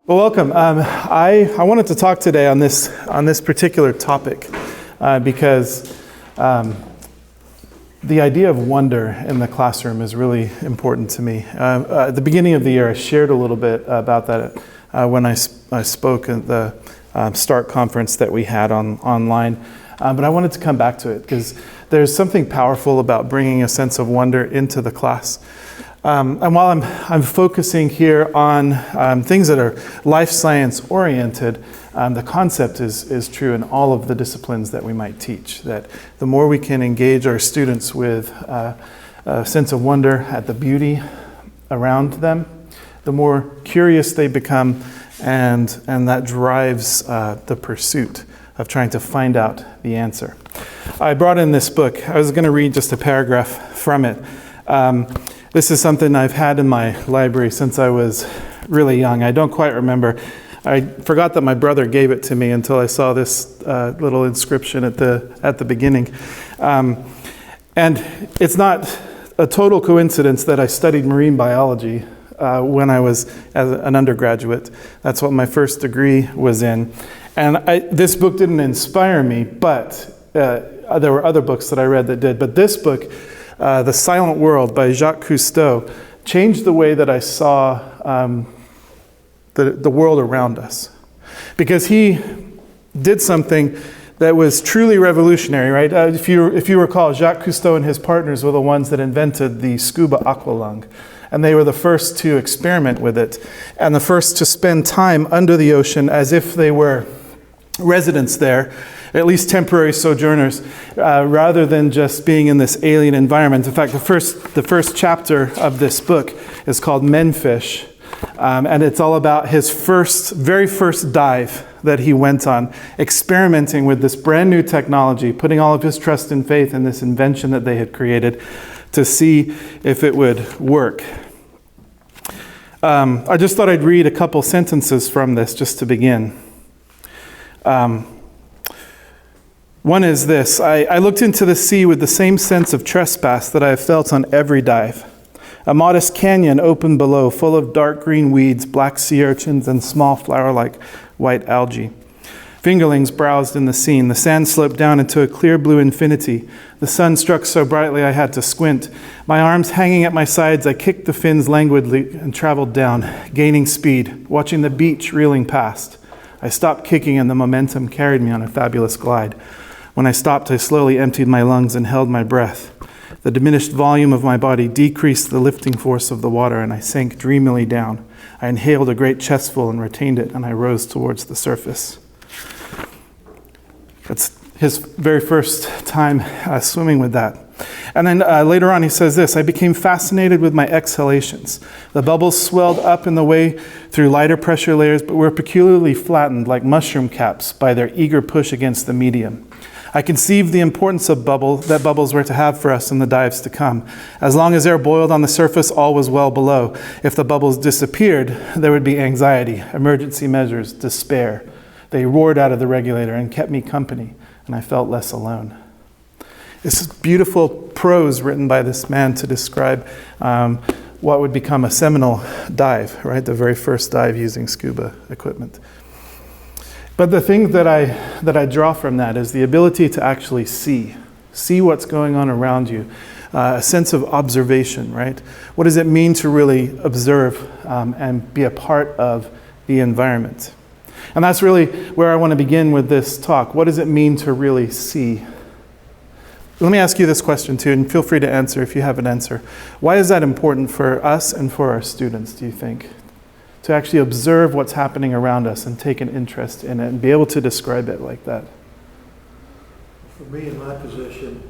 Well, welcome. I wanted to talk today on this particular topic because the idea of wonder in the classroom is really important to me. At the beginning of the year, I shared a little bit about that when I spoke at the START conference that we had online. But I wanted to come back to it because there's something powerful about bringing a sense of wonder into the class. And while I'm focusing here on things that are life science oriented, the concept is true in all of the disciplines that we might teach, that the more we can engage our students with a sense of wonder at the beauty around them, the more curious they become, and that drives the pursuit of trying to find out the answer. I brought in this book. I was going to read just a paragraph from it. This is something I've had in my library since I was really young. I don't quite remember. I forgot that my brother gave it to me until I saw this little inscription at the beginning. And it's not a total coincidence that I studied marine biology when I was as an undergraduate. That's what my first degree was in. And this book didn't inspire me, but there were other books that I read that did. But this book, The Silent World by Jacques Cousteau, changed the way that I saw the world around us. Because he did something that was truly revolutionary, right? If you recall, Jacques Cousteau and his partners were the ones that invented the scuba aqualung. And they were the first to experiment with it, and the first to spend time under the ocean as if they were residents there, at least temporary sojourners, rather than just being in this alien environment. In fact, the first chapter of this book is called Menfish, and it's all about his very first dive that he went on, experimenting with this brand new technology, putting all of his trust and faith in this invention that they had created to see if it would work. I just thought I'd read a couple sentences from this just to begin. One is this: I looked into the sea with the same sense of trespass that I have felt on every dive. A modest canyon opened below, full of dark green weeds, black sea urchins, and small flower-like white algae. Fingerlings browsed in the scene. The sand sloped down into a clear blue infinity. The sun struck so brightly I had to squint. My arms hanging at my sides, I kicked the fins languidly and traveled down, gaining speed, watching the beach reeling past. I stopped kicking and the momentum carried me on a fabulous glide. When I stopped, I slowly emptied my lungs and held my breath. The diminished volume of my body decreased the lifting force of the water, and I sank dreamily down. I inhaled a great chestful and retained it, and I rose towards the surface. That's his very first time swimming with that. And then later on he says this: I became fascinated with my exhalations. The bubbles swelled up in the way through lighter pressure layers, but were peculiarly flattened like mushroom caps by their eager push against the medium. I conceived the importance of that bubbles were to have for us in the dives to come. As long as air boiled on the surface, all was well below. If the bubbles disappeared, there would be anxiety, emergency measures, despair. They roared out of the regulator and kept me company, and I felt less alone. This is beautiful prose written by this man to describe what would become a seminal dive, right? The very first dive using scuba equipment. But the thing that I draw from that is the ability to actually see what's going on around you, a sense of observation, right? What does it mean to really observe and be a part of the environment? And that's really where I want to begin with this talk. What does it mean to really see? Let me ask you this question too, and feel free to answer if you have an answer. Why is that important for us and for our students, do you think? To actually observe what's happening around us and take an interest in it and be able to describe it like that? For me, in my position,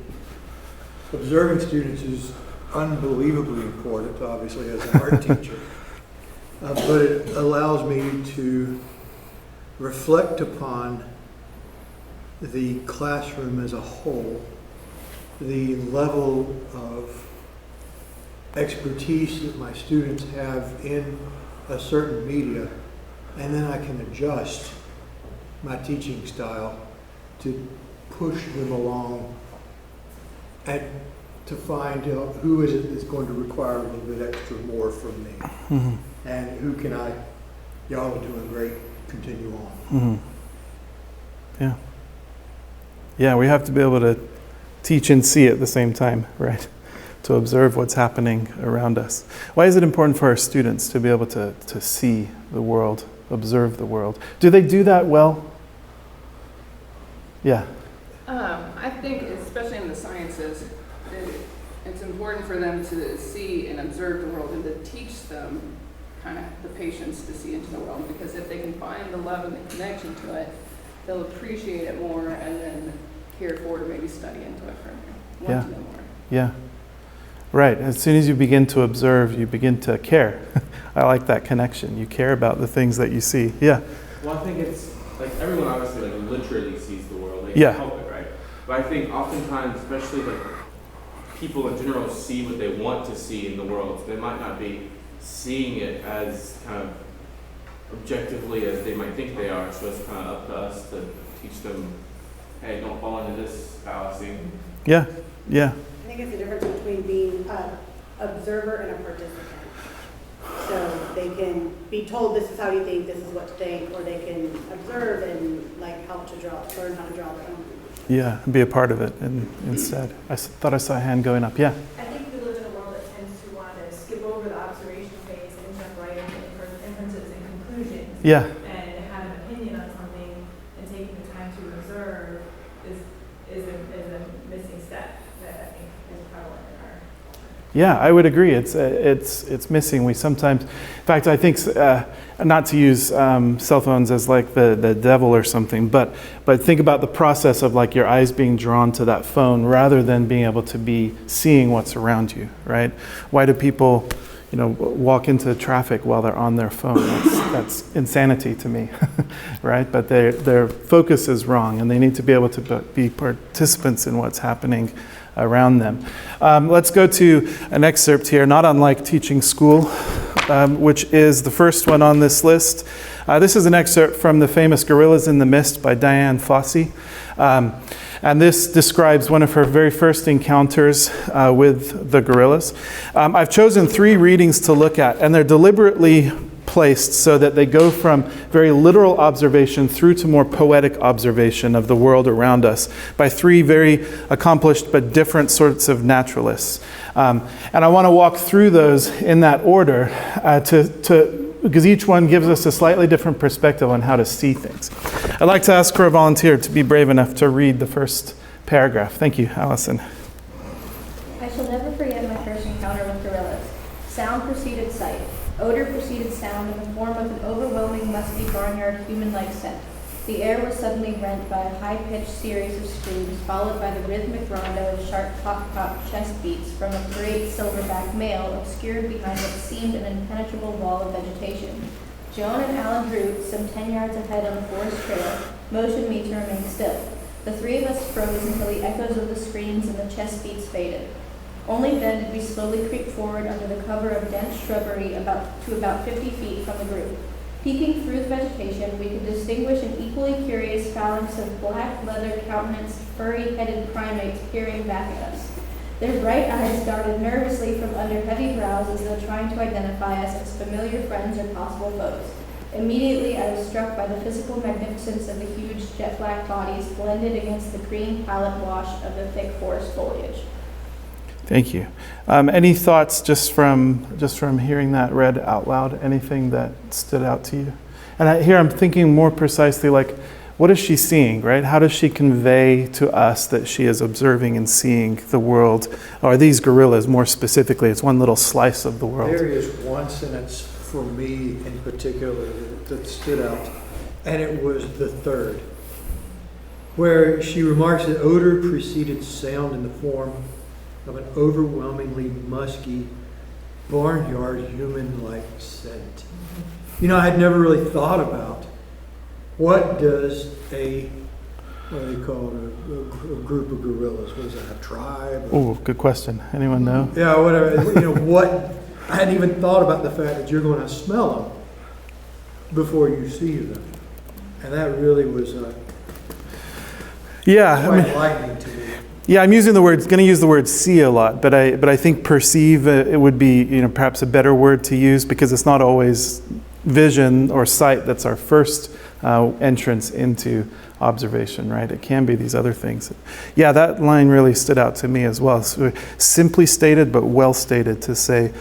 observing students is unbelievably important, obviously, as an art teacher. But it allows me to reflect upon the classroom as a whole, the level of expertise that my students have in a certain media, and then I can adjust my teaching style to push them along and to find who is it that's going to require a little bit extra more from me, and who can I Y'all are doing great. Continue on. Mhm. Yeah. Yeah, we have to be able to teach and see at the same time, right? To observe what's happening around us. Why is it important for our students to be able to see the world, observe the world? Do they do that well? Yeah. I think, especially in the sciences, it's important for them to see and observe the world and to teach them kind of the patience to see into the world, because if they can find the love and the connection to it, they'll appreciate it more and then care for it or maybe study into it further, want to know more. Yeah. Right. As soon as you begin to observe, you begin to care. I like that connection. You care about the things that you see. Yeah. Well, I think it's like everyone obviously like literally sees the world. They Yeah. can help it, right? But I think oftentimes, especially like people in general see what they want to see in the world. So they might not be seeing it as kind of objectively as they might think they are. So it's kind of up to us to teach them, hey, don't fall into this fallacy. Yeah. Yeah. I think it's the difference between being an observer and a participant. So they can be told this is how you think, this is what to think, or they can observe and like help to learn how to draw their own. Yeah. Be a part of it instead. I thought I saw a hand going up. Yeah. I think we live in a world that tends to want to skip over the observation phase and jump right into inferences and conclusions. Yeah. And have an opinion on something and taking the time to observe is a missing step that I think is prevalent in our. Yeah, I would agree. It's missing. We sometimes, in fact, I think not to use cell phones as like the devil or something, but think about the process of like your eyes being drawn to that phone rather than being able to be seeing what's around you, right? Why do people, walk into traffic while they're on their phone? That's insanity to me, right? But their focus is wrong, and they need to be able to be participants in what's happening around them. Let's go to an excerpt here, not unlike teaching school, which is the first one on this list. This is an excerpt from the famous Gorillas in the Mist by Dian Fossey. And this describes one of her very first encounters with the gorillas. I've chosen 3 readings to look at, and they're deliberately placed so that they go from very literal observation through to more poetic observation of the world around us by 3 very accomplished but different sorts of naturalists. And I want to walk through those in that order because each one gives us a slightly different perspective on how to see things. I'd like to ask for a volunteer to be brave enough to read the first paragraph. Thank you, Allison. I shall never forget my first encounter with gorillas. Sound preceded sight. Odor preceded sound in the form of an overwhelming, musty, barnyard, human-like scent. The air was suddenly rent by a high-pitched series of screams, followed by the rhythmic rondo of sharp pop-pop chest beats from a great silverback male obscured behind what seemed an impenetrable wall of vegetation. Joan and Alan Root, some 10 yards ahead on the forest trail, motioned me to remain still. The 3 of us froze until the echoes of the screams and the chest beats faded. Only then did we slowly creep forward under the cover of dense shrubbery to about 50 feet from the group. Peeking through the vegetation, we could distinguish an equally curious phalanx of black leather-countenanced, furry-headed primates peering back at us. Their bright eyes darted nervously from under heavy brows as though trying to identify us as familiar friends or possible foes. Immediately, I was struck by the physical magnificence of the huge jet-black bodies blended against the green palette wash of the thick forest foliage. Thank you. Any thoughts just from hearing that read out loud? Anything that stood out to you? And here I'm thinking more precisely, like, what is she seeing, right? How does she convey to us that she is observing and seeing the world, or these gorillas more specifically? It's one little slice of the world. There is one sentence for me in particular that stood out, and it was the 3rd, where she remarks that odor preceded sound in the form of an overwhelmingly musky, barnyard, human-like scent. I had never really thought about what does what do they call it, a group of gorillas? What is that, a tribe? Oh, good question. Anyone know? Yeah, whatever. What? I hadn't even thought about the fact that you're going to smell them before you see them, and that really was quite enlightening to me. Yeah, I'm going to use the word see a lot, but I think perceive it would be perhaps a better word to use, because it's not always vision or sight that's our first entrance into observation, right? It can be these other things. Yeah, that line really stood out to me as well. So simply stated, but well stated to say,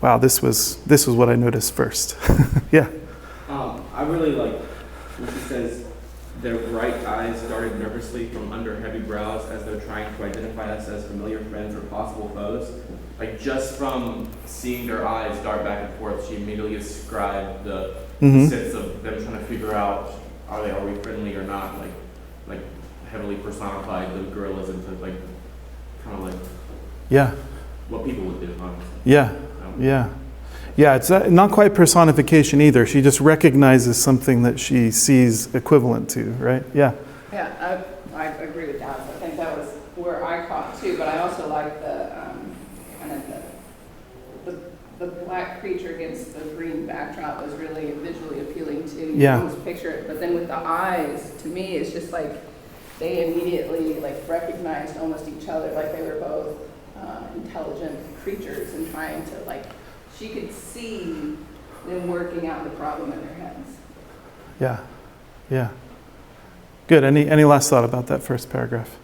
wow, this was what I noticed first. Yeah. I really like when she says, their bright eyes darted nervously from under heavy brows as though trying to identify us as familiar friends or possible foes. Like, just from seeing their eyes dart back and forth, she immediately ascribed the sense of them trying to figure out, are we friendly or not? Like heavily personified the gorillas into like kind of like Yeah. what people would do, honestly. Yeah. Yeah. Yeah, it's not quite personification either. She just recognizes something that she sees equivalent to, right? Yeah. Yeah, I agree with that. I think that was where I caught too, but I also like the kind of the black creature against the green backdrop was really visually appealing too. You Yeah. almost picture it, but then with the eyes, to me, it's just like they immediately like recognized almost each other, like they were both intelligent creatures and trying to like, she could see them working out the problem in their heads. Yeah. Yeah. Good. Any last thought about that first paragraph?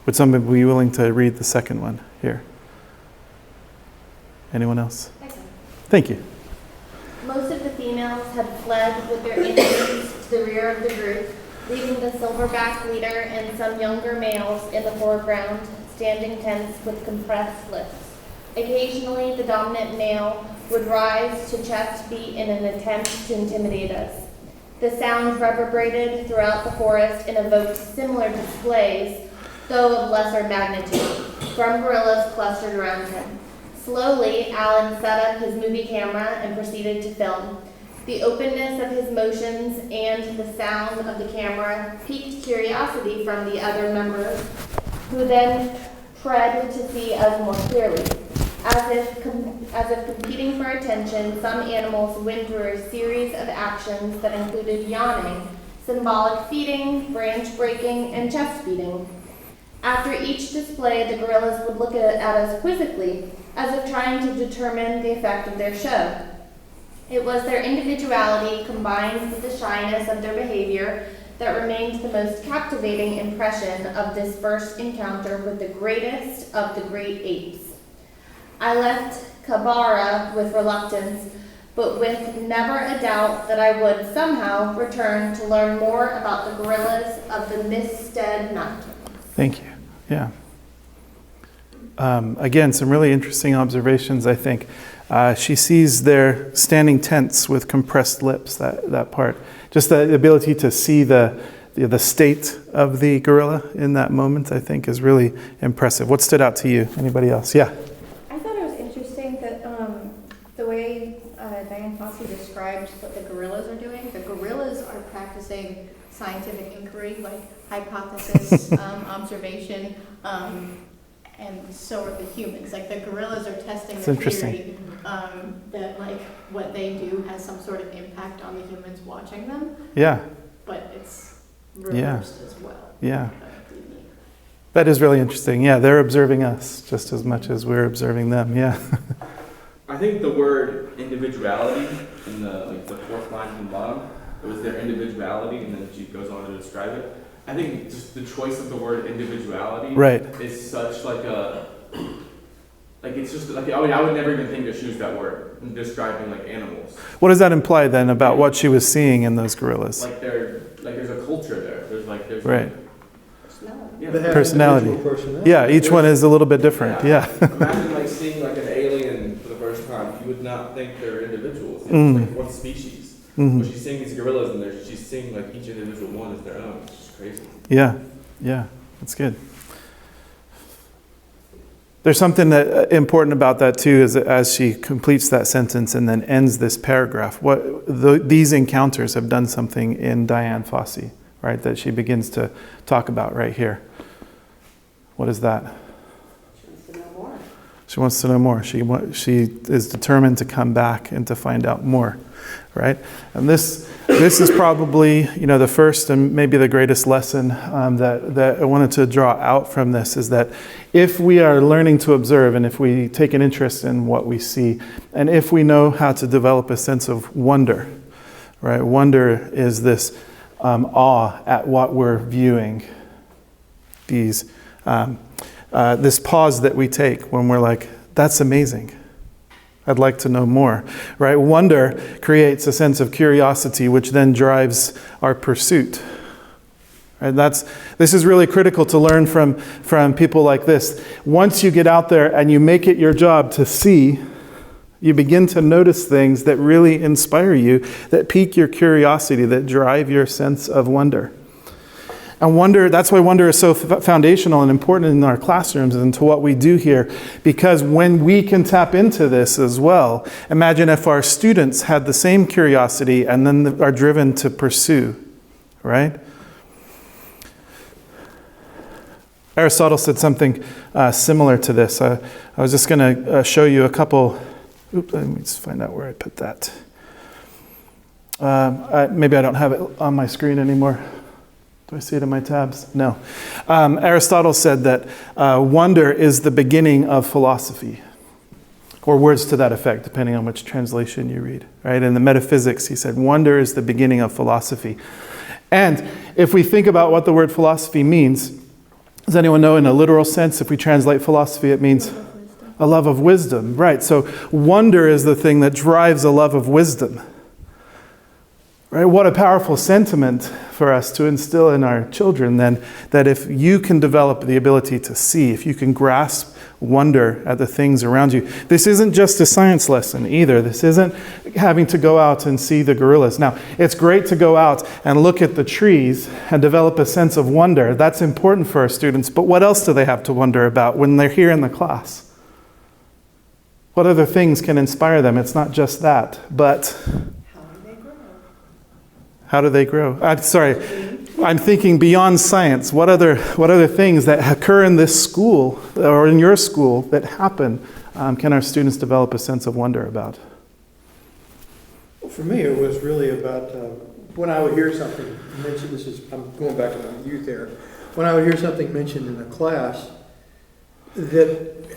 Would somebody be willing to read the second one here? Anyone else? Thank you. Most of the females had fled with their enemies to the rear of the group, leaving the silverback leader and some younger males in the foreground, standing tense with compressed lips. Occasionally, the dominant male would rise to chest beat in an attempt to intimidate us. The sound reverberated throughout the forest and evoked similar displays, though of lesser magnitude, from gorillas clustered around him. Slowly, Alan set up his movie camera and proceeded to film. The openness of his motions and the sound of the camera piqued curiosity from the other members, who then tried to see us more clearly. As if competing for attention, some animals went through a series of actions that included yawning, symbolic feeding, branch breaking, and chest beating. After each display, the gorillas would look at us quizzically, as if trying to determine the effect of their show. It was their individuality combined with the shyness of their behavior that remained the most captivating impression of this first encounter with the greatest of the great apes. I left Kabara with reluctance, but with never a doubt that I would somehow return to learn more about the gorillas of the Misted Mountains. Thank you. Yeah. Again, some really interesting observations, I think. She sees their standing tense with compressed lips, that part. Just the ability to see the state of the gorilla in that moment, I think, is really impressive. What stood out to you? Anybody else? Yeah. I thought it was interesting that the way Dian Fossey described what the gorillas are doing, the gorillas are practicing scientific inquiry, like hypothesis, observation, and so are the humans. Like the gorillas are testing the theory that like what they do has some sort of impact on the humans watching them. Yeah. But it's reversed as well. Yeah. That is really interesting. Yeah, they're observing us just as much as we're observing them. Yeah. I think the word individuality in the fourth line from the bottom, it was their individuality, and then she goes on to describe it. I think just the choice of the word individuality is such it's just like, I mean, I would never even think to choose that word in describing like animals. What does that imply then about what she was seeing in those gorillas? There's a culture there. There's right. Yeah, Personality. Yeah, each one is a little bit different. Yeah. Imagine seeing an alien for the first time. You would not think they're individuals. It's like one species. But she's seeing these gorillas, and she's seeing each individual one as their own. It's just crazy. Yeah, that's good. There's something that important about that too, is that as she completes that sentence and then ends this paragraph, these encounters have done something in Dian Fossey, right? That she begins to talk about right here. What is that? She wants to know more. She is determined to come back and to find out more, right? And this This is probably, the first and maybe the greatest lesson that I wanted to draw out from this is that if we are learning to observe and if we take an interest in what we see, and if we know how to develop a sense of wonder, right? Wonder is this awe at what we're viewing, this pause that we take when we're like, that's amazing. I'd like to know more, right? Wonder creates a sense of curiosity, which then drives our pursuit. Right? This is really critical to learn from people like this. Once you get out there and you make it your job to see, you begin to notice things that really inspire you, that pique your curiosity, that drive your sense of wonder. And wonder, that's why wonder is so foundational and important in our classrooms and to what we do here. Because when we can tap into this as well, imagine if our students had the same curiosity and then are driven to pursue, right? Aristotle said something similar to this. I was just going to show you a couple. Oops, let me just find out where I put that. Maybe I don't have it on my screen anymore. Do I see it in my tabs? No. Aristotle said that wonder is the beginning of philosophy, or words to that effect, depending on which translation you read. Right? In the Metaphysics, he said, wonder is the beginning of philosophy. And if we think about what the word philosophy means, does anyone know in a literal sense, if we translate philosophy, it means a love of wisdom. Right, so wonder is the thing that drives a love of wisdom. Right? What a powerful sentiment for us to instill in our children then, that if you can develop the ability to see, if you can grasp wonder at the things around you. This isn't just a science lesson either. This isn't having to go out and see the gorillas. Now, it's great to go out and look at the trees and develop a sense of wonder. That's important for our students, but what else do they have to wonder about when they're here in the class? What other things can inspire them? It's not just that, but how do they grow? I'm thinking beyond science. What other things that occur in this school or in your school that happen can our students develop a sense of wonder about? Well, for me, it was really about when I would hear something mentioned. I'm going back to my youth era. When I would hear something mentioned in a class that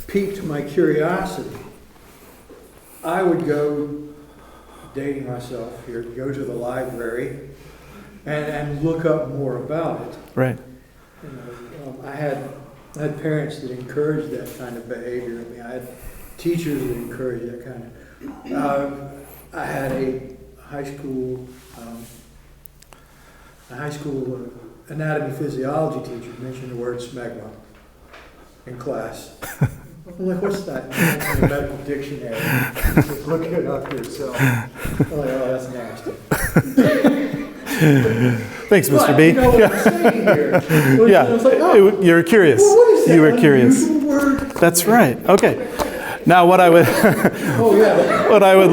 piqued my curiosity, I would go, dating myself here, go to the library and look up more about it. Right. I had parents that encouraged that kind of behavior in me. I had teachers that encouraged that kind of. I had a high school anatomy physiology teacher mention the word smegma in class. I'm like, what's that? In the medical dictionary. Just look it up yourself. I'm like, oh, that's nasty. Thanks, Mr. But B. you know what I'm saying here. Yeah, I was like, oh, you were curious. well, what is that You were curious. unusual word? That's right. Okay. Now, what I would Oh, yeah. what I would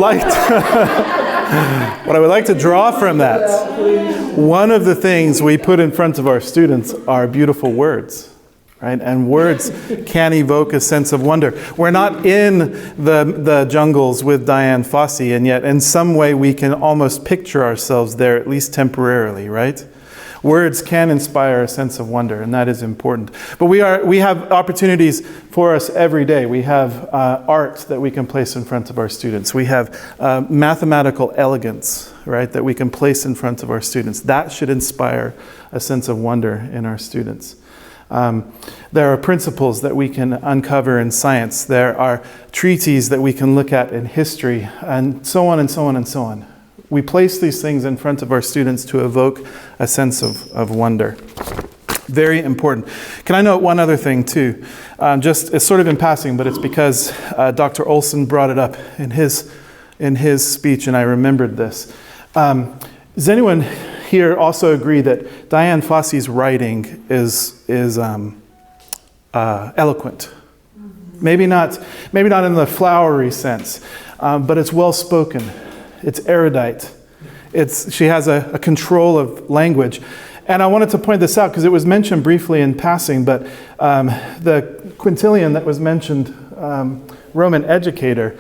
like to draw from that, one of the things we put in front of our students are beautiful words. Right? And words can evoke a sense of wonder. We're not in the jungles with Dian Fossey, and yet in some way we can almost picture ourselves there, at least temporarily, right? Words can inspire a sense of wonder, and that is important. But we have opportunities for us every day. We have art that we can place in front of our students. We have mathematical elegance, right, that we can place in front of our students. That should inspire a sense of wonder in our students. There are principles that we can uncover in science. There are treatises that we can look at in history, and so on and so on and so on. We place these things in front of our students to evoke a sense of wonder. Very important. Can I note one other thing too? It's sort of in passing, but it's because Dr. Olson brought it up in his speech, and I remembered this. Does anyone here also agree that Dian Fossey's writing is eloquent? Maybe not in the flowery sense, but it's well spoken. It's erudite. She has a control of language. And I wanted to point this out because it was mentioned briefly in passing, but the quintillion that was mentioned, Roman educator,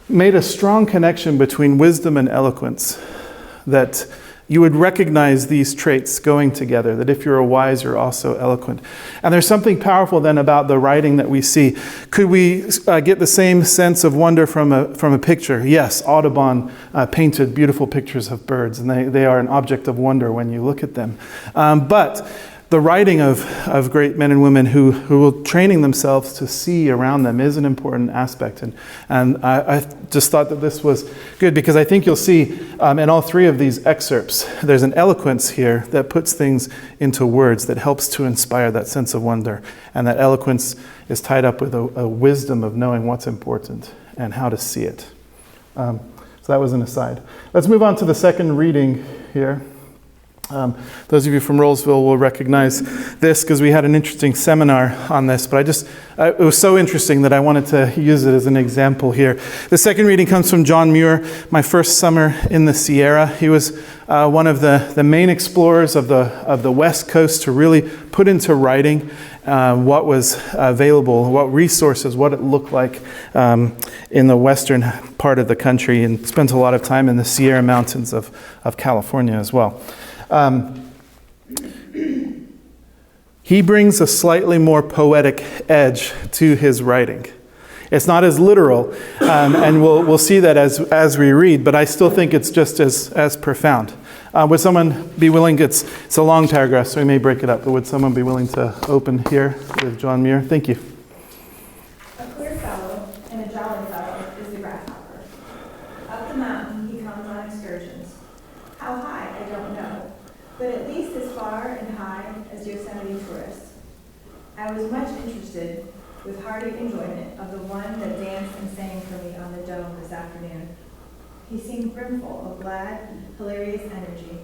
made a strong connection between wisdom and eloquence. that you would recognize these traits going together, that if you're wise, you're also eloquent. And there's something powerful then about the writing that we see. Could we get the same sense of wonder from a picture? Yes, Audubon painted beautiful pictures of birds, and they are an object of wonder when you look at them. But the writing of great men and women who are training themselves to see around them is an important aspect. And I just thought that this was good because I think you'll see in all three of these excerpts, there's an eloquence here that puts things into words that helps to inspire that sense of wonder. And that eloquence is tied up with a wisdom of knowing what's important and how to see it. So that was an aside. Let's move on to the second reading here. Those of you from Rolesville will recognize this because we had an interesting seminar on this, but it was so interesting that I wanted to use it as an example here. The second reading comes from John Muir, my first summer in the Sierra. He was one of the main explorers of the West Coast to really put into writing what was available, what resources, what it looked like in the western part of the country, and spent a lot of time in the Sierra Mountains of California as well. He brings a slightly more poetic edge to his writing. It's not as literal, and we'll see that as we read, but I still think it's just as profound. Would someone be willing, it's a long paragraph, so we may break it up, but would someone be willing to open here with John Muir? Thank you. A clear fellow and a jolly fellow is the grasshopper. Up the mountain he comes on excursions. How high, I don't know, but at least as far and high as Yosemite tourists. I was much interested with hearty enjoyment of the one that danced and sang for me on the dome this afternoon. He seemed brimful of glad, hilarious energy,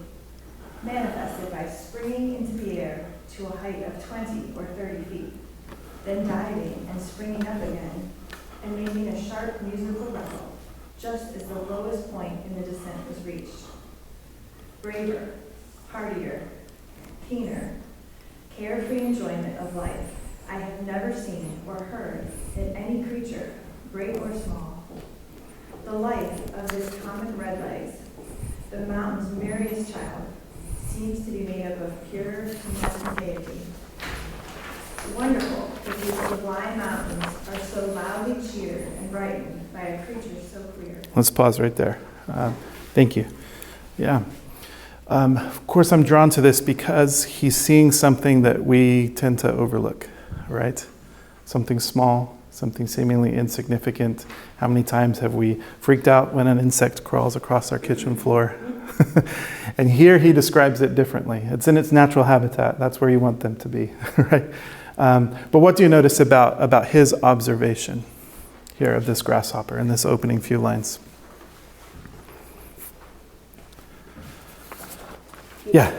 manifested by springing into the air to a height of 20 or 30 feet, then diving and springing up again, and making a sharp musical rustle, just as the lowest point in the descent was reached. Braver, heartier, keener, carefree enjoyment of life I have never seen or heard in any creature, great or small. The life of this common redlegs, the mountain's merriest child, seems to be made up of pure, innocent gaiety. Wonderful that these sublime mountains are so loudly cheered and brightened by a creature so queer. Let's pause right there. Thank you. Yeah. Of course, I'm drawn to this because he's seeing something that we tend to overlook, right? Something small, something seemingly insignificant. How many times have we freaked out when an insect crawls across our kitchen floor? And here he describes it differently. It's in its natural habitat. That's where you want them to be, right? But what do you notice about his observation here of this grasshopper in this opening few lines? Yeah.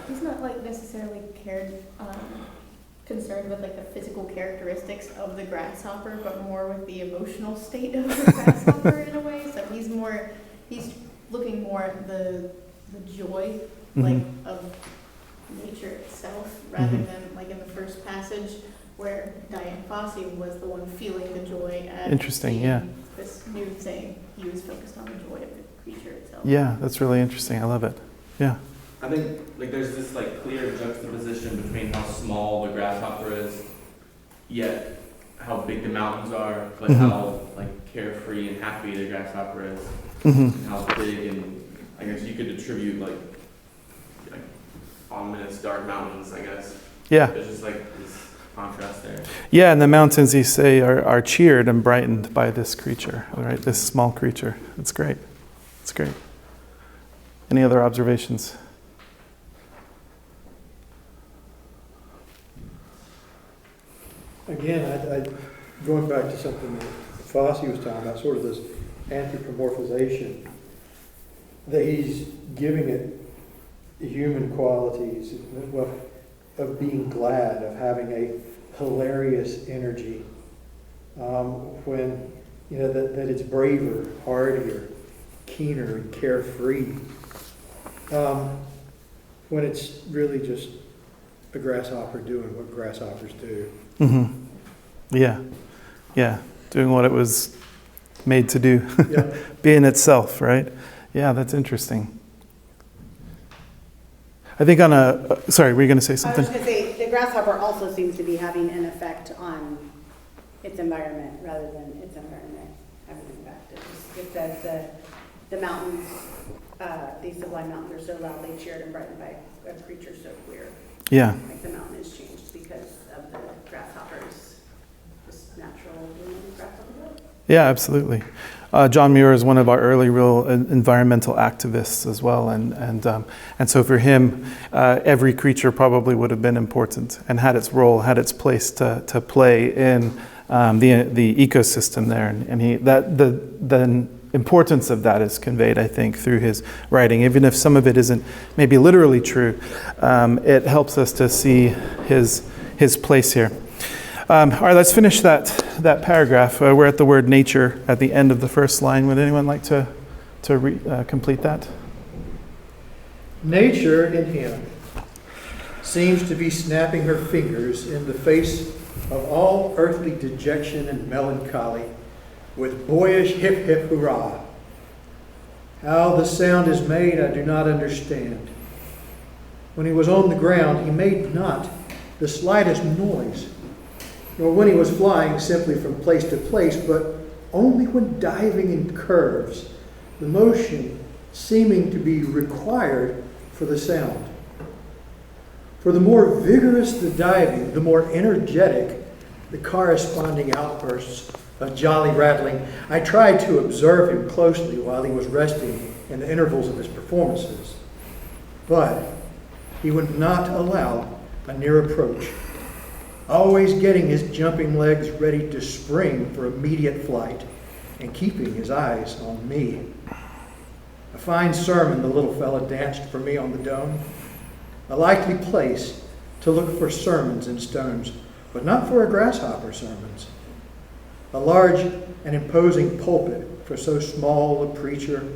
He's not like necessarily concerned with like the physical characteristics of the grasshopper, but more with the emotional state of the grasshopper in a way. So he's looking more at the joy like of nature itself rather than like in the first passage where Dian Fossey was the one feeling the joy at Interesting, yeah. this new thing. He was focused on the joy of the creature itself. Yeah, that's really interesting. I love it. Yeah. I think like there's this like clear juxtaposition between how small the grasshopper is, yet how big the mountains are, but how like carefree and happy the grasshopper is, and how big, and I guess you could attribute like ominous dark mountains, I guess. Yeah. There's just like this contrast there. Yeah, and the mountains, you say, are cheered and brightened by this creature, right? This small creature. It's great. It's great. Any other observations? Again, going back to something that Fossey was talking about, sort of this anthropomorphization, that he's giving it human qualities, well, of being glad, of having a hilarious energy, when, you know, that it's braver, hardier, keener, and carefree, when it's really just a grasshopper doing what grasshoppers do. Yeah. Yeah. Doing what it was made to do. Yeah. Being itself, right? Yeah, that's interesting. I think on a, sorry, were you going to say I was something? just gonna say, the grasshopper also seems to be having an effect on its environment rather than its environment having an effect. It says the mountains, these sublime mountains are so loudly cheered and brightened by a creature so queer. Yeah. Like the mountain is changed because of the grasshoppers, this natural grasshopper. Yeah, absolutely. John Muir is one of our early real environmental activists as well, and so for him, every creature probably would have been important and had its role, had its place to play in the ecosystem there, and the importance of that is conveyed, I think, through his writing. Even if some of it isn't maybe literally true, it helps us to see his place here. All right, let's finish that paragraph. We're at the word nature at the end of the first line. Would anyone like to complete that? Nature in him seems to be snapping her fingers in the face of all earthly dejection and melancholy with boyish hip hip hurrah. How the sound is made, I do not understand. When he was on the ground, he made not the slightest noise, nor when he was flying simply from place to place, but only when diving in curves, the motion seeming to be required for the sound. For the more vigorous the diving, the more energetic the corresponding outbursts of jolly rattling. I tried to observe him closely while he was resting in the intervals of his performances, but he would not allow a near approach, always getting his jumping legs ready to spring for immediate flight and keeping his eyes on me. A fine sermon the little fellow danced for me on the dome, a likely place to look for sermons in stones, but not for a grasshopper sermons. A large and imposing pulpit for so small a preacher.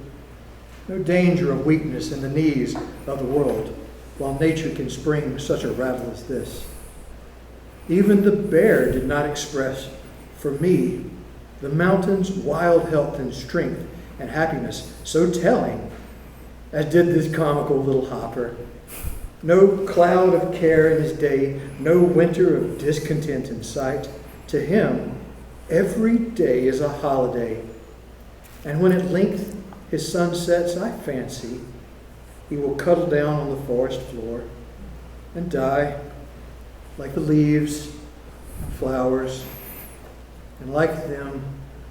No danger of weakness in the knees of the world, while nature can spring such a rattle as this. Even the bear did not express, for me, the mountain's wild health and strength and happiness so telling as did this comical little hopper. No cloud of care in his day, no winter of discontent in sight. To him, every day is a holiday. And when at length his sun sets, I fancy, he will cuddle down on the forest floor and die like the leaves and flowers, and like them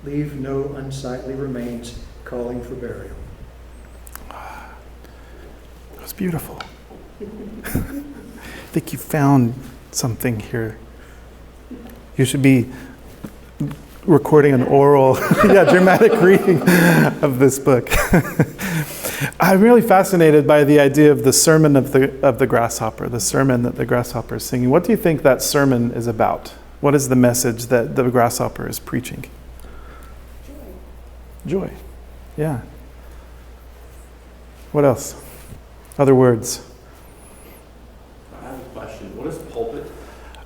leave no unsightly remains calling for burial. That was beautiful. I think you found something here. You should be recording an oral, dramatic reading of this book. I'm really fascinated by the idea of the sermon of the grasshopper, the sermon that the grasshopper is singing. What do you think that sermon is about? What is the message that the grasshopper is preaching? Joy. Yeah. What else? Other words? I have a question. What is pulpit?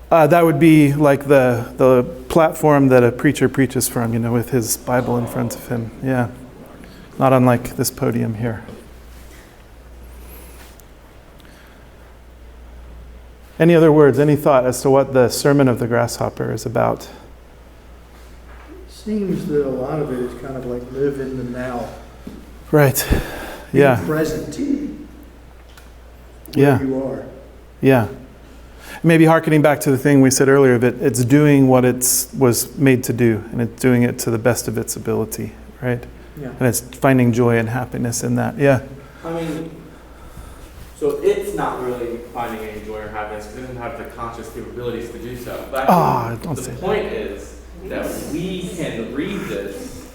That would be like the platform that a preacher preaches from, with his Bible in front of him. Yeah. Not unlike this podium here. Any other words, any thought as to what the Sermon of the Grasshopper is about? Seems that a lot of it is kind of like live in the now. Right. Be Yeah. present. Yeah. Where you are. Yeah. Maybe hearkening back to the thing we said earlier, that it's doing what it was made to do, and it's doing it to the best of its ability, right? Yeah. And it's finding joy and happiness in that. Yeah. I mean, so it's not really finding any joy or happiness because it doesn't have the conscious capabilities to do so. But I think the point is that we can read this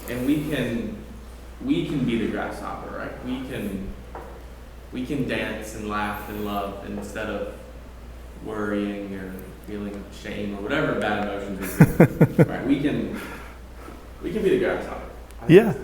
and we can be the grasshopper, right? We can dance and laugh and love instead of worrying or feeling shame or whatever bad emotions exist. Right? We can be the grasshopper. Yeah.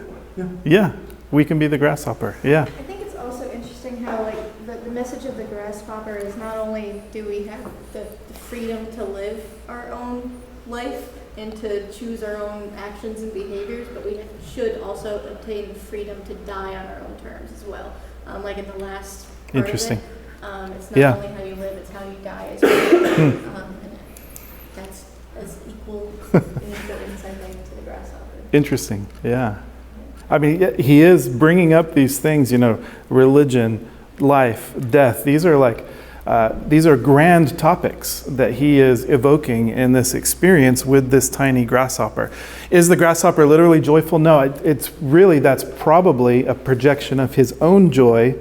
Yeah. We can be the grasshopper. Yeah. I think it's also interesting how the message of the grasshopper is not only do we have the freedom to live our own life and to choose our own actions and behaviors, but we should also obtain the freedom to die on our own terms as well. Like in the last part Interesting. of It's not Yeah. only how you live, it's how you die as well. And that's as equal in importance, I think, to the grasshopper. Interesting. Yeah. I mean, he is bringing up these things, religion, life, death. These are grand topics that he is evoking in this experience with this tiny grasshopper. Is the grasshopper literally joyful? No, that's probably a projection of his own joy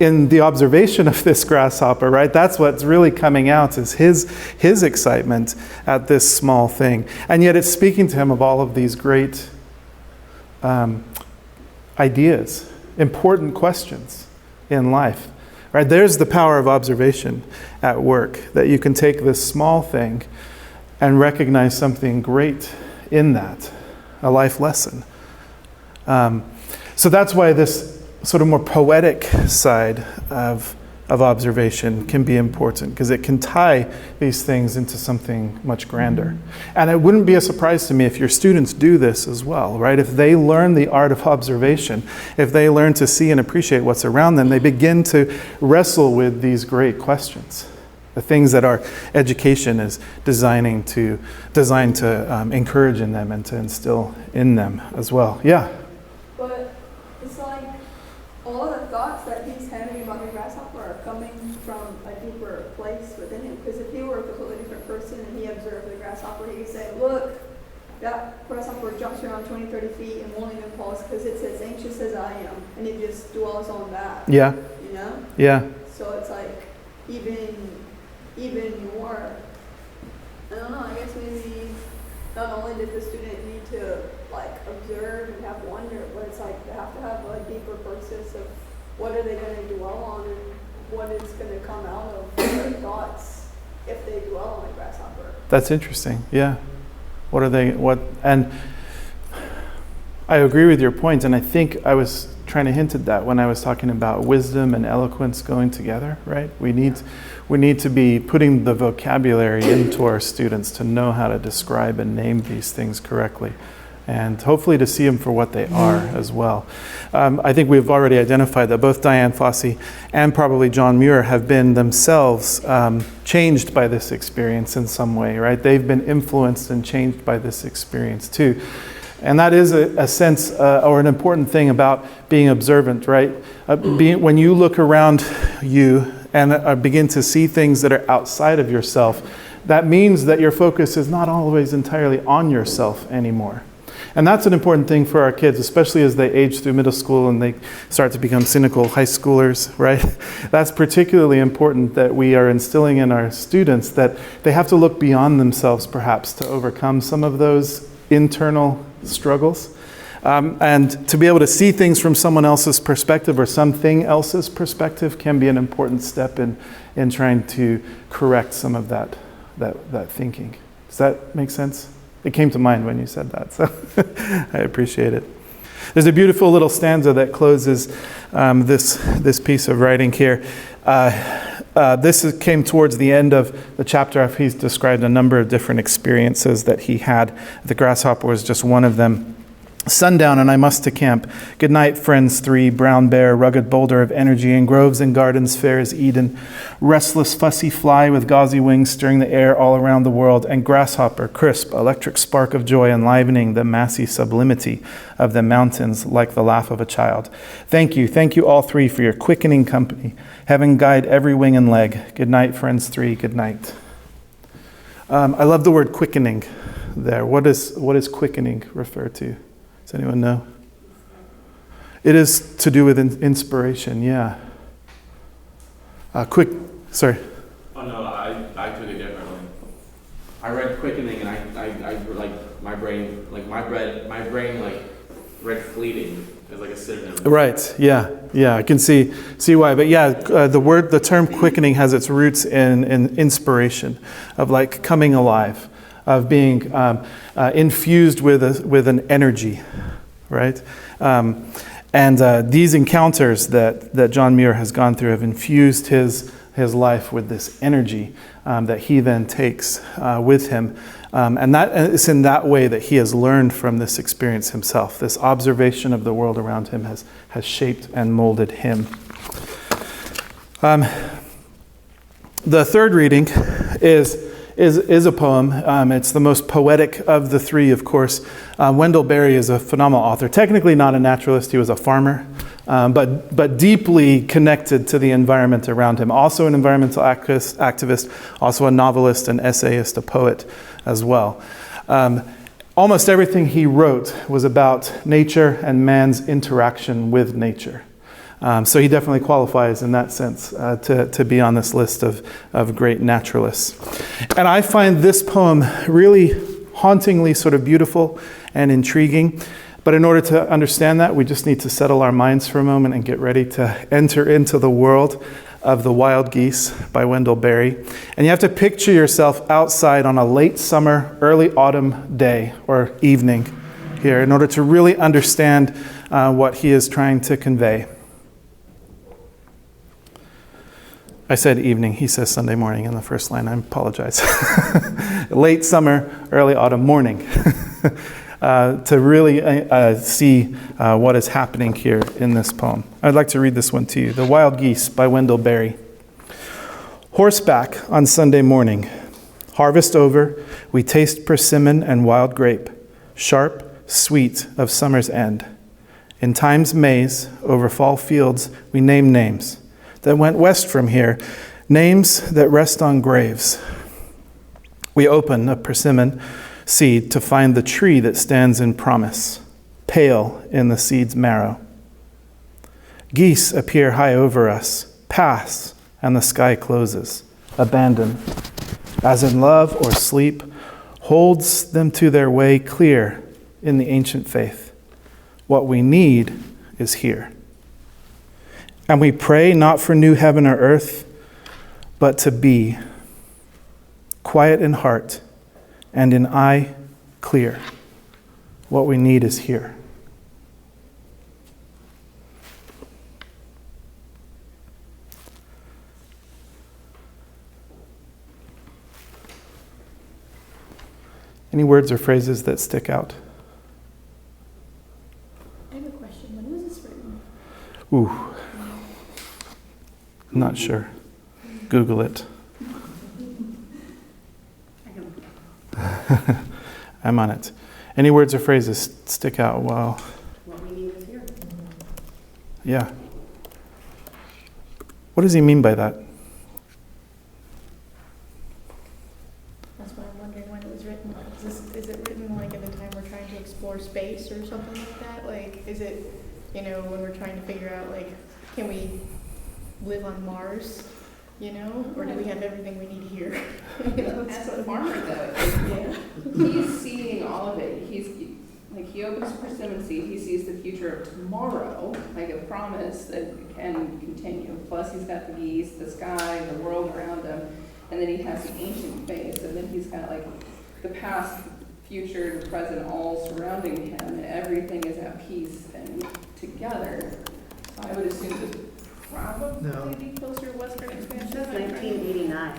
in the observation of this grasshopper, right? That's what's really coming out, is his excitement at this small thing. And yet it's speaking to him of all of these great ideas, important questions in life. Right? There's the power of observation at work, that you can take this small thing and recognize something great in that, a life lesson. So that's why this sort of more poetic side of observation can be important, because it can tie these things into something much grander. And it wouldn't be a surprise to me if your students do this as well, right? If they learn the art of observation, if they learn to see and appreciate what's around them, they begin to wrestle with these great questions, the things that our education is designed to encourage in them and to instill in them as well. Yeah? But it's like all of the thoughts that he's having about the grasshopper are coming from a deeper place within him. Because if he were a completely different person and he observed the grasshopper, he could say, look, that grasshopper jumps around 20, 30 feet and won't even pause because it's as anxious as I am. And he just dwells on that. Yeah. You know? Yeah. So it's like even more, I don't know, I guess maybe not only did the student need to like observe and have wonder, but it's like they have to have a deeper process of what are they going to dwell on and what is going to come out of their thoughts if they dwell on a grasshopper. That's interesting. Yeah. And I agree with your point, and I think I was trying to hint at that when I was talking about wisdom and eloquence going together, right? We need to be putting the vocabulary into our students to know how to describe and name these things correctly, and hopefully to see them for what they are as well. I think we've already identified that both Dian Fossey and probably John Muir have been themselves changed by this experience in some way, right? They've been influenced and changed by this experience too. And that is a sense or an important thing about being observant, right? When you look around you and begin to see things that are outside of yourself, that means that your focus is not always entirely on yourself anymore. And that's an important thing for our kids, especially as they age through middle school and they start to become cynical high schoolers, right? That's particularly important, that we are instilling in our students that they have to look beyond themselves perhaps to overcome some of those internal struggles. And to be able to see things from someone else's perspective or something else's perspective can be an important step in trying to correct some of that thinking. Does that make sense? It came to mind when you said that, so I appreciate it. There's a beautiful little stanza that closes this piece of writing here. This came towards the end of the chapter after he's described a number of different experiences that he had. The grasshopper was just one of them. Sundown and I must to camp. Good night, friends three, brown bear, rugged boulder of energy, in groves and gardens fair as Eden. Restless, fussy fly with gauzy wings stirring the air all around the world, and grasshopper, crisp, electric spark of joy enlivening the massy sublimity of the mountains like the laugh of a child. Thank you all three for your quickening company. Heaven guide every wing and leg. Good night, friends three, good night. I love the word quickening there. What does quickening refer to? Does anyone know? It is to do with inspiration, yeah. Sorry. Oh no, I took it differently. I read quickening and I like my brain read fleeting as like a synonym. Right, yeah, I can see why. But yeah, the term quickening has its roots in inspiration, of like coming alive, of being infused with an energy, right? And these encounters that John Muir has gone through have infused his life with this energy that he then takes with him. And it's in that way that he has learned from this experience himself. This observation of the world around him has shaped and molded him. The third reading is a poem. It's the most poetic of the three, of course. Wendell Berry is a phenomenal author. Technically not a naturalist, he was a farmer, but deeply connected to the environment around him. Also an environmental activist, also a novelist, an essayist, a poet as well. Almost everything he wrote was about nature and man's interaction with nature. So he definitely qualifies in that sense to be on this list of great naturalists. And I find this poem really hauntingly sort of beautiful and intriguing. But in order to understand that, we just need to settle our minds for a moment and get ready to enter into the world of The Wild Geese by Wendell Berry. And you have to picture yourself outside on a late summer, early autumn day or evening here in order to really understand what he is trying to convey. I said evening, he says Sunday morning in the first line, I apologize. Late summer, early autumn morning. To really see what is happening here in this poem. I'd like to read this one to you. The Wild Geese by Wendell Berry. Horseback on Sunday morning. Harvest over, we taste persimmon and wild grape, sharp, sweet of summer's end. In time's maze, over fall fields, we name names that went west from here, names that rest on graves. We open a persimmon seed to find the tree that stands in promise, pale in the seed's marrow. Geese appear high over us, pass, and the sky closes, abandon, as in love or sleep, holds them to their way clear in the ancient faith. What we need is here. And we pray not for new heaven or earth, but to be quiet in heart and in eye clear. What we need is here. Any words or phrases that stick out? I have a question. When was this written? Ooh. I'm not sure. Google it. I'm on it. Any words or phrases stick out? Wow. What we need is here. Yeah. What does he mean by that? That's what I'm wondering when it was written. Is it written like at the time we're trying to explore space or something like that? Like, is it, when we're trying to figure out, like, can we live on Mars, or do we have everything we need here? As a farmer, though, Yeah. he's seeing all of it. He opens a persimmon seed, he sees the future of tomorrow, like a promise that can continue. Plus he's got the geese, the sky, the world around him, and then he has the ancient faith, and then he's got like the past, future, the present all surrounding him, and everything is at peace and together. So I would assume that probably be closer to Western expansion. It says 1989.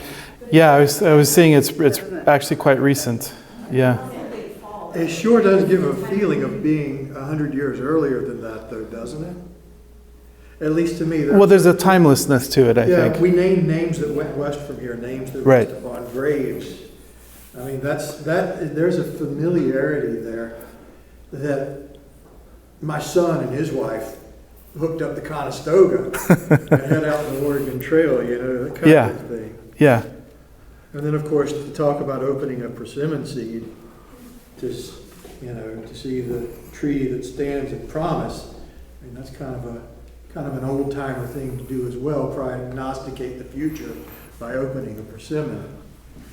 Yeah, I was seeing it's actually quite recent. Yeah. It sure does give a feeling of being 100 years earlier than that, though, doesn't it? At least to me. Well, there's a timelessness to it, I Yeah, think. we name names that went west from here, names that Right. rest upon graves. I mean, there's a familiarity there that my son and his wife hooked up the Conestoga and head out the Oregon Trail, that kind Yeah. of thing. Yeah. And then, of course, to talk about opening a persimmon seed, to see the tree that stands in promise. I mean, that's kind of an old timer thing to do as well. Prognosticate the future by opening a persimmon.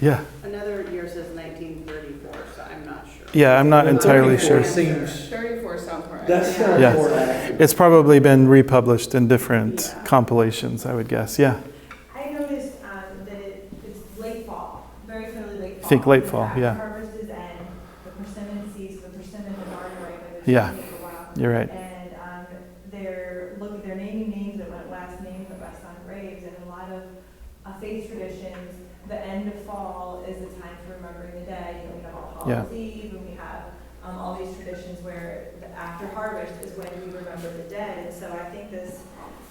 Yeah. Another year says 1934, so I'm not sure. Yeah, I'm not entirely sure. Seems 34 sounds right. that sounds Yeah. more accurate. It's probably been republished in different compilations, I would guess. Yeah. I noticed that it's late fall, very clearly late fall. Think late fall, yeah. Harvest is end, the persimmon seeds, the persimmon is already ripe, but it's Yeah. gonna take a while. You're right. And they're naming names that went west, names that rest on graves, and a lot of faith traditions, the end of fall is the time for remembering the dead. We have All Hallows Eve, and we have all these traditions where after harvest is when we remember the dead. And so I think this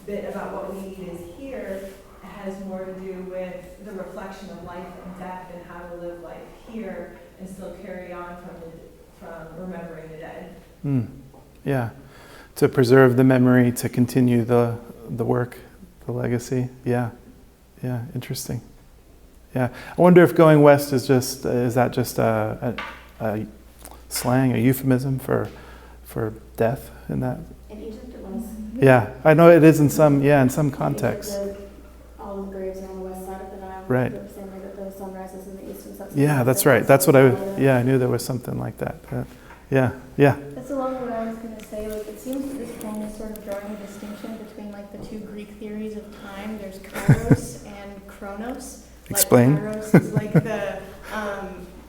bit about what we need is here, has more to do with the reflection of life and death and how to live life here and still carry on from remembering the dead. Yeah, to preserve the memory, to continue the work, the legacy. Yeah, interesting. Yeah, I wonder if going west is that just a slang, a euphemism for death in that? In Egypt it was. Yeah, I know it is in some contexts. All of the graves are on the west side of the Nile. Right. The same way that the sun rises in the east and sets. Yeah, that's right. That's what I knew there was something like that. Yeah. That's along what I was going to say. Like, it seems that this poem is sort of drawing a distinction between like the two Greek theories of time. There's Kairos and Chronos. Explain. Like, Kairos is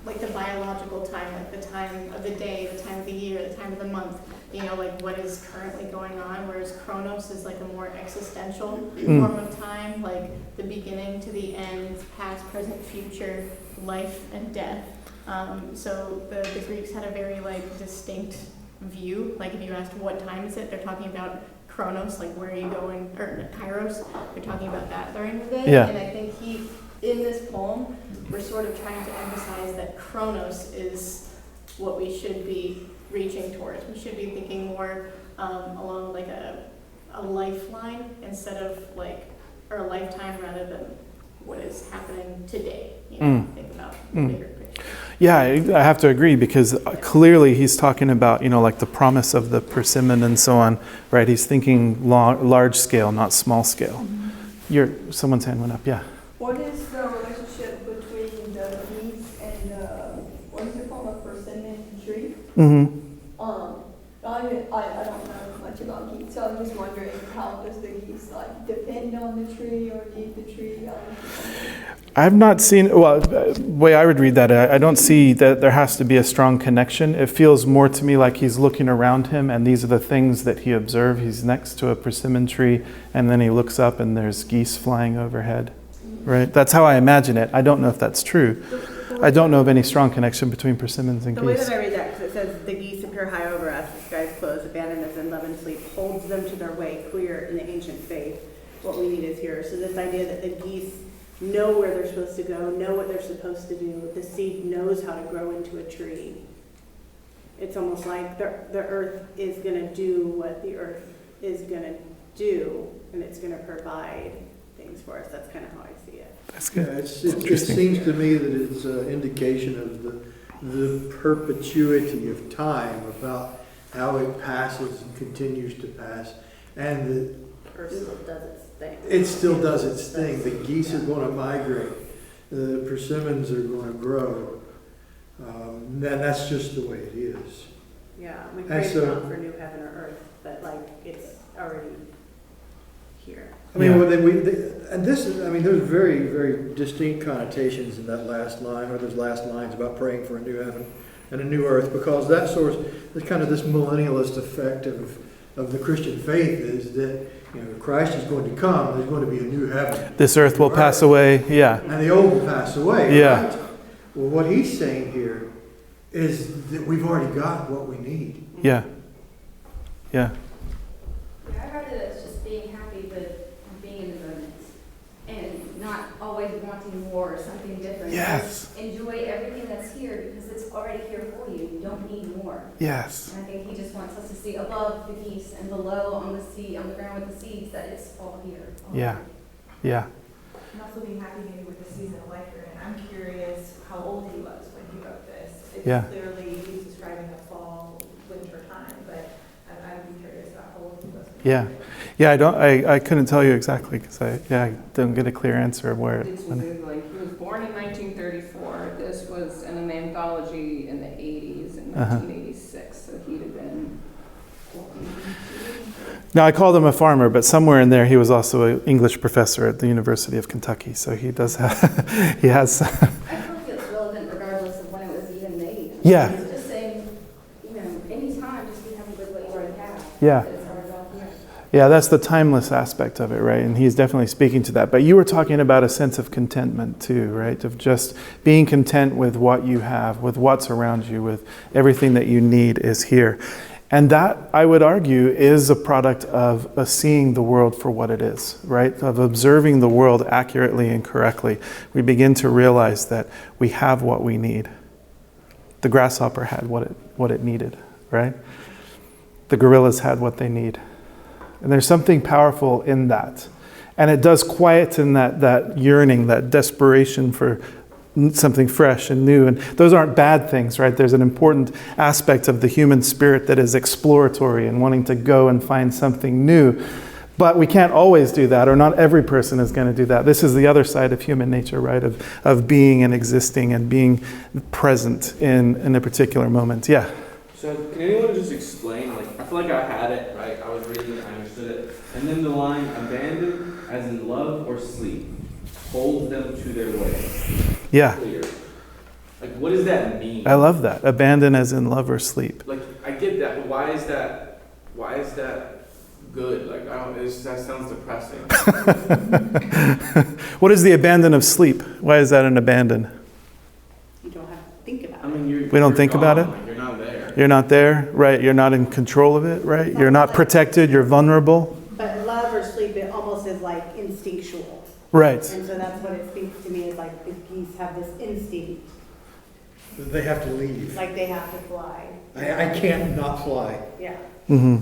like the biological time, like the time of the day, the time of the year, the time of the month. You know, like what is currently going on. Whereas Chronos is like a more existential form of time, like the beginning to the end, past, present, future, life and death. So the Greeks had a very like distinct view. Like if you asked what time is it, they're talking about Chronos, like where are you going, or Kairos, they're talking about that during the day. Yeah. And I think in this poem, we're sort of trying to emphasize that Chronos is what we should be reaching towards. We should be thinking more along like a lifeline instead of like, or a lifetime rather than what is happening today. You know, think about the bigger picture. Yeah, I have to agree because clearly he's talking about, like the promise of the persimmon and so on, right? He's thinking large scale, not small scale. Someone's hand went up, yeah. What is the relationship between the geese and what is it called, a persimmon tree? I don't know much about geese, so I'm just wondering how does the geese like depend on the tree or need the tree? I've not seen, the way I would read that, I don't see that there has to be a strong connection. It feels more to me like he's looking around him and these are the things that he observed. He's next to a persimmon tree and then he looks up and there's geese flying overhead, right? That's how I imagine it. I don't know if that's true. I don't know of any strong connection between persimmons and geese. The way geese. that I read that, because it says, the geese appear high over us, the sky's closed, abandoned us in love and sleep, holds them to their way, clear in the ancient faith. What we need is here. So this idea that the geese know where they're supposed to go, know what they're supposed to do, the seed knows how to grow into a tree. It's almost like the earth is going to do what the earth is going to do, and it's going to provide things for us. That's kind of how I see it. That's good. Yeah, it seems to me that it's an indication of the perpetuity of time, about how it passes and continues to pass, and the Earth still does its thing. it still does its thing. The geese are going to migrate, the persimmons are going to grow, and that's just the way it is. Yeah, we pray not for new heaven or earth, but like it's already here. I mean, there's very, very distinct connotations in that last line, or those last lines about praying for a new heaven and a new earth, because that there's kind of this millennialist effect of the Christian faith is that, Christ is going to come, there's going to be a new heaven. This earth will pass away, yeah. And the old will pass away, yeah. Right? Well, what he's saying here is that we've already got what we need. Yeah. Yeah. I heard it as just being happy with being in the moment and not always wanting more or something different. Yes. Just enjoy everything that's here because it's already here for you. You don't need more. Yes. And I think he just wants us to see above the geese and below on the ground with the seeds that it's all here. Yeah. Yeah. And also being happy maybe with the season of life you're in. I'm curious how old he was when he wrote this. It's clearly he's describing a fall, winter time, but I'd be curious about how old he was. Yeah. Yeah, I couldn't tell you exactly because I don't get a clear answer of where. He was born in 1934. This was in an anthology in the 80s, in 1986. So he'd have been 14. Now, I called him a farmer, but somewhere in there he was also an English professor at the University of Kentucky. So he does have, he has. I feel like it's relevant regardless of when it was even made. Yeah. It's just saying, any time, just be happy with what you already have. Yeah. It's already all here. Yeah, that's the timeless aspect of it, right? And he's definitely speaking to that. But you were talking about a sense of contentment too, right? Of just being content with what you have, with what's around you, with everything that you need is here. And that, I would argue, is a product of seeing the world for what it is, right? Of observing the world accurately and correctly. We begin to realize that we have what we need. The grasshopper had what it needed, right? The gorillas had what they need. And there's something powerful in that. And it does quieten that yearning, that desperation for something fresh and new. And those aren't bad things, right? There's an important aspect of the human spirit that is exploratory and wanting to go and find something new. But we can't always do that, or not every person is going to do that. This is the other side of human nature, right? Of being and existing and being present in a particular moment. Yeah? So can anyone just explain, like, I feel like I had it, right? I was reading it, I understood it. And then the line, abandon as in love or sleep, holds them to their way. Yeah. Clear. Like, what does that mean? I love that. Abandon as in love or sleep. Like, I get that, but why is that good? Like, that sounds depressing. What is the abandon of sleep? Why is that an abandon? You don't have to think about I it. mean, We don't think about it? Like, you're not there. You're not there, right? You're not in control of it, right? You're not protected, you're vulnerable. But love or sleep, it almost is like instinctual. Right. And so that's what it speaks to me, is like the geese have this instinct, They have to leave. like they have to fly. I can't not fly. Yeah. Mm-hmm.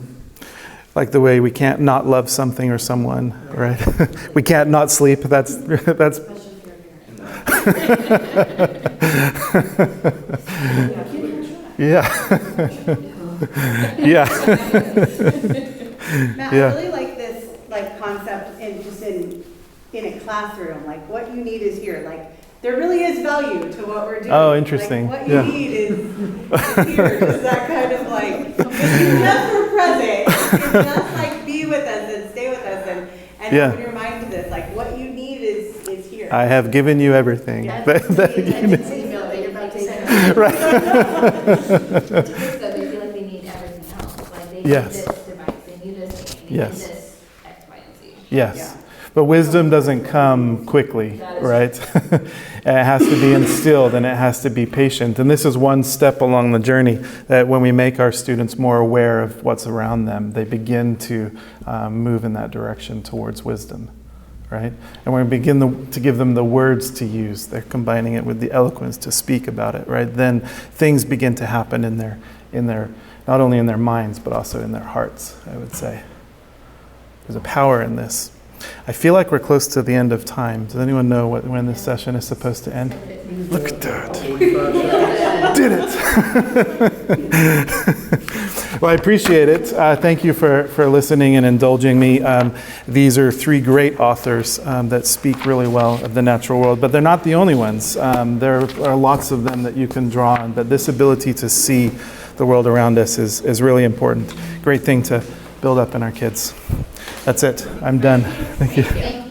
Like the way we can't not love something or someone, right? We can't not sleep. That's yeah. Yeah. Matt, Yeah. I really like this concept in a classroom. Like, what you need is here. Like, there really is value to what we're doing. Oh, interesting. Like, what Yeah. you need is here. Just that kind of like, if you just were present, if you just like be with us and stay with us and Yeah. open your mind to this. Like, what you need is here. I have given you everything. Yeah. That you need. Right. So they feel like they need everything else. Like they need Yes. this device, they need this thing, they Yes. need this X, Y, and Z. Yes. Yeah. But wisdom doesn't come quickly, right? It has to be instilled and it has to be patient. And this is one step along the journey that when we make our students more aware of what's around them, they begin to move in that direction towards wisdom, right? And when we begin to give them the words to use, they're combining it with the eloquence to speak about it, right? Then things begin to happen in their not only in their minds, but also in their hearts, I would say. There's a power in this. I feel like we're close to the end of time. Does anyone know when this session is supposed to end? Look at that. Did it. Well, I appreciate it. Thank you for listening and indulging me. These are three great authors that speak really well of the natural world, but they're not the only ones. There are lots of them that you can draw on, but this ability to see the world around us is really important. Great thing to build up in our kids. That's it. I'm done. Thank you.